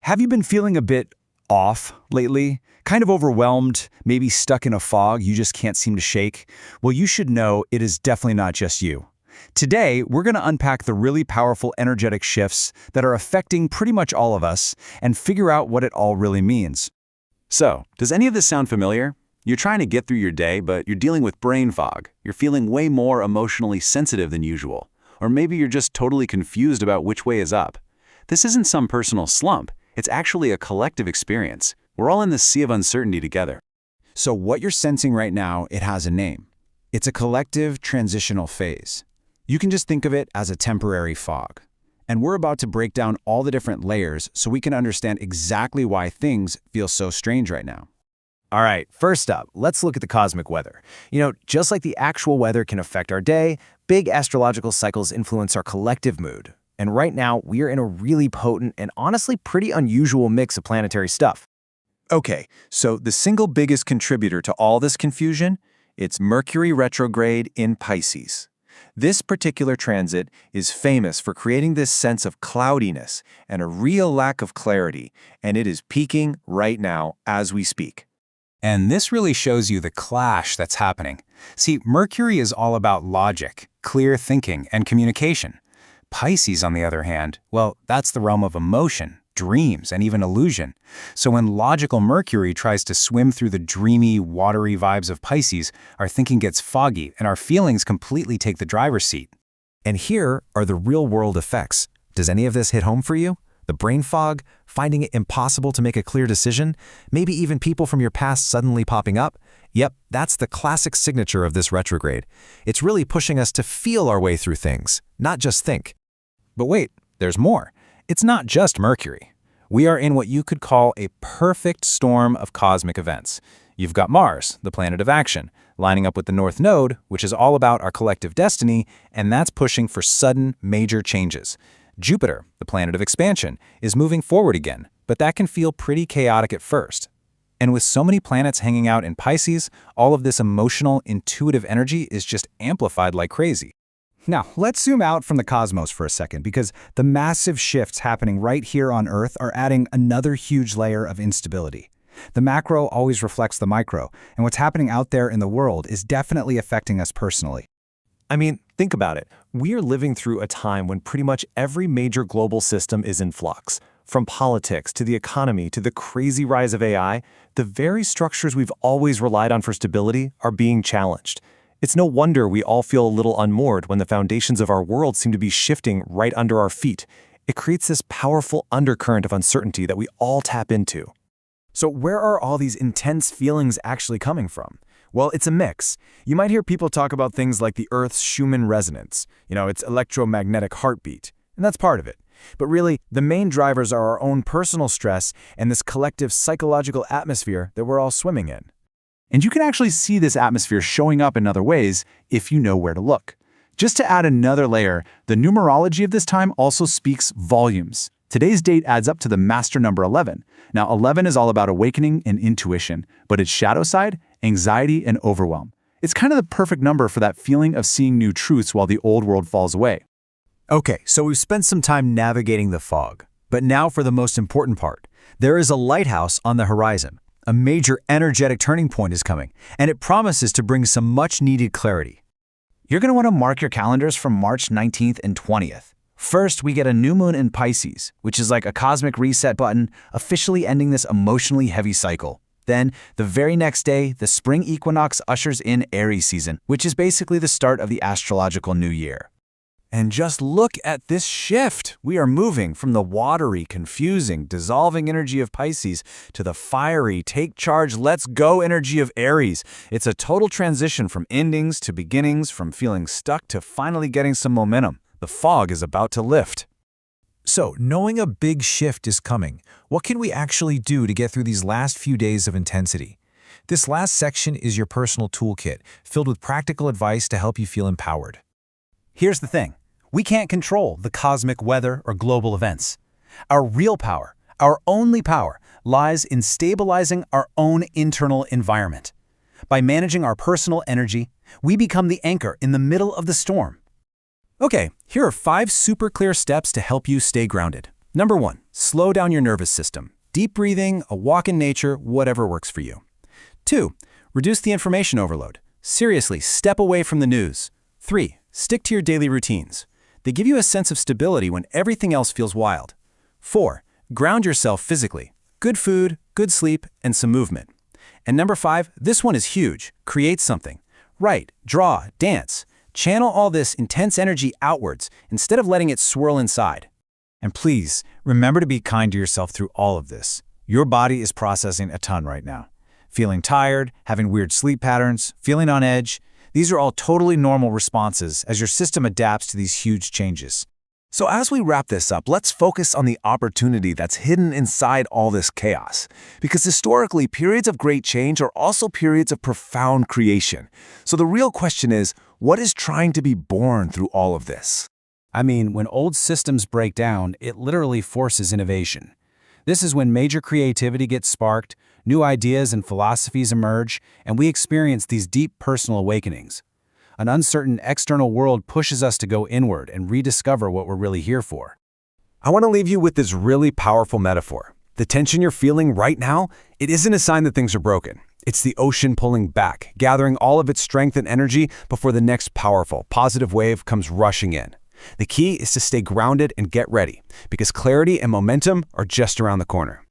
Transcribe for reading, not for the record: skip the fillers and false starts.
Have you been feeling a bit off lately? Kind of overwhelmed, maybe stuck in a fog you just can't seem to shake? Well, you should know it is definitely not just you. Today, we're going to unpack the really powerful energetic shifts that are affecting pretty much all of us and figure out what it all really means. So, does any of this sound familiar? You're trying to get through your day, but you're dealing with brain fog. You're feeling way more emotionally sensitive than usual. Or maybe you're just totally confused about which way is up. This isn't some personal slump. It's actually a collective experience. We're all in this sea of uncertainty together. So what you're sensing right now, it has a name. It's a collective transitional phase. You can just think of it as a temporary fog. And we're about to break down all the different layers so we can understand exactly why things feel so strange right now. All right, first up, let's look at the cosmic weather. Just like the actual weather can affect our day, big astrological cycles influence our collective mood. And right now, we are in a really potent and honestly pretty unusual mix of planetary stuff. Okay, so the single biggest contributor to all this confusion, it's Mercury retrograde in Pisces. This particular transit is famous for creating this sense of cloudiness and a real lack of clarity, and it is peaking right now as we speak. And this really shows you the clash that's happening. See, Mercury is all about logic, clear thinking, and communication. Pisces, on the other hand, well, that's the realm of emotion, dreams, and even illusion. So when logical Mercury tries to swim through the dreamy, watery vibes of Pisces, our thinking gets foggy and our feelings completely take the driver's seat. And here are the real-world effects. Does any of this hit home for you? The brain fog, finding it impossible to make a clear decision, maybe even people from your past suddenly popping up? Yep, that's the classic signature of this retrograde. It's really pushing us to feel our way through things, not just think. But wait, there's more. It's not just Mercury. We are in what you could call a perfect storm of cosmic events. You've got Mars, the planet of action, lining up with the North Node, which is all about our collective destiny, and that's pushing for sudden, major changes. Jupiter, the planet of expansion, is moving forward again, but that can feel pretty chaotic at first. And with so many planets hanging out in Pisces, all of this emotional, intuitive energy is just amplified like crazy. Now, let's zoom out from the cosmos for a second, because the massive shifts happening right here on Earth are adding another huge layer of instability. The macro always reflects the micro, and what's happening out there in the world is definitely affecting us personally. I mean, think about it. We are living through a time when pretty much every major global system is in flux. From politics to the economy to the crazy rise of AI, the very structures we've always relied on for stability are being challenged. It's no wonder we all feel a little unmoored when the foundations of our world seem to be shifting right under our feet. It creates this powerful undercurrent of uncertainty that we all tap into. So where are all these intense feelings actually coming from? Well, it's a mix. You might hear people talk about things like the Earth's Schumann resonance, its electromagnetic heartbeat, and that's part of it. But really, the main drivers are our own personal stress and this collective psychological atmosphere that we're all swimming in. And you can actually see this atmosphere showing up in other ways if you know where to look. Just to add another layer, the numerology of this time also speaks volumes. Today's date adds up to the master number 11. Now, 11 is all about awakening and intuition, but its shadow side, anxiety and overwhelm. It's kind of the perfect number for that feeling of seeing new truths while the old world falls away. Okay, so we've spent some time navigating the fog. But now for the most important part. There is a lighthouse on the horizon. A major energetic turning point is coming, and it promises to bring some much-needed clarity. You're going to want to mark your calendars from March 19th and 20th. First, we get a new moon in Pisces, which is like a cosmic reset button, officially ending this emotionally heavy cycle. Then, the very next day, the spring equinox ushers in Aries season, which is basically the start of the astrological new year. And just look at this shift. We are moving from the watery, confusing, dissolving energy of Pisces to the fiery, take charge, let's go energy of Aries. It's a total transition from endings to beginnings, from feeling stuck to finally getting some momentum. The fog is about to lift. So, knowing a big shift is coming, what can we actually do to get through these last few days of intensity? This last section is your personal toolkit, filled with practical advice to help you feel empowered. Here's the thing. We can't control the cosmic weather or global events. Our real power, our only power, lies in stabilizing our own internal environment. By managing our personal energy, we become the anchor in the middle of the storm. Okay, here are 5 super clear steps to help you stay grounded. Number 1, slow down your nervous system. Deep breathing, a walk in nature, whatever works for you. 2, reduce the information overload. Seriously, step away from the news. 3, stick to your daily routines. They give you a sense of stability when everything else feels wild. 4, ground yourself physically. Good food, good sleep, and some movement. And number 5, this one is huge. Create something. Write, draw, dance. Channel all this intense energy outwards instead of letting it swirl inside. And please, remember to be kind to yourself through all of this. Your body is processing a ton right now. Feeling tired, having weird sleep patterns, feeling on edge. These are all totally normal responses as your system adapts to these huge changes. So as we wrap this up, let's focus on the opportunity that's hidden inside all this chaos. Because historically, periods of great change are also periods of profound creation. So the real question is, what is trying to be born through all of this? I mean, when old systems break down, it literally forces innovation. This is when major creativity gets sparked, new ideas and philosophies emerge, and we experience these deep personal awakenings. An uncertain external world pushes us to go inward and rediscover what we're really here for. I want to leave you with this really powerful metaphor. The tension you're feeling right now, it isn't a sign that things are broken. It's the ocean pulling back, gathering all of its strength and energy before the next powerful, positive wave comes rushing in. The key is to stay grounded and get ready, because clarity and momentum are just around the corner.